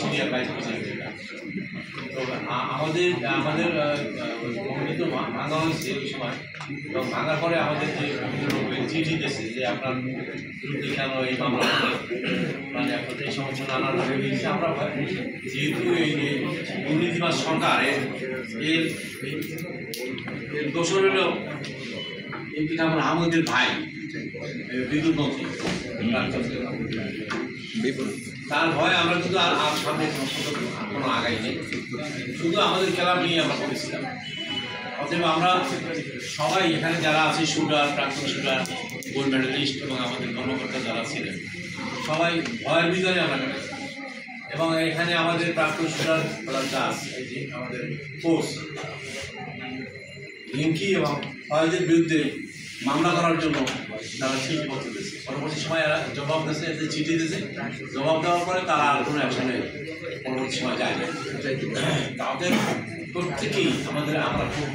Senior vice president. তো আমাদের committee তো ভাঙা হয়েছে ওই সময়, এবং ভাঙার পরে আমাদের যে চিঠি দিয়েছে যে আপনার বিরুদ্ধে কেন এই মামলা, মানে আপনাদের এই সমস্ত নানা আমরা যেহেতু এই যে দুর্নীতিবাজ সরকার এর দোষর হল আমরা আমাদের ভাই বিদ্যুৎ মন্ত্রী, তার ভয়ে আমরা কিন্তু আর সামনে কোনো আগাই নেই, শুধু আমাদের ক্লাব নিয়ে আমরা করেছিলাম। অতএব আমরা সবাই এখানে যারা আছে, শুটার, প্রাক্তন শুটার, গোল্ড মেডেলিস্ট এবং আমাদের কর্মকর্তা যারা ছিলেন, সবাই ভয়ের ভিতরে আমরা কাটাই। এবং এখানে আমাদের প্রাক্তন শুটার দাস, এই যে আমাদের কোচ রিঙ্কি এবং ফয়েজের বিরুদ্ধে মামলা করার জন্য তারা চিঠি পত্র দিয়েছে। পরবর্তী সময় এরা জবাব দিয়েছে, এদের চিঠি দিয়েছে, জবাব দেওয়ার পরে তারা আর কোনো অ্যাকশনে পরবর্তী সময় যায় না। তাদের প্রত্যেকেই আমরা খুব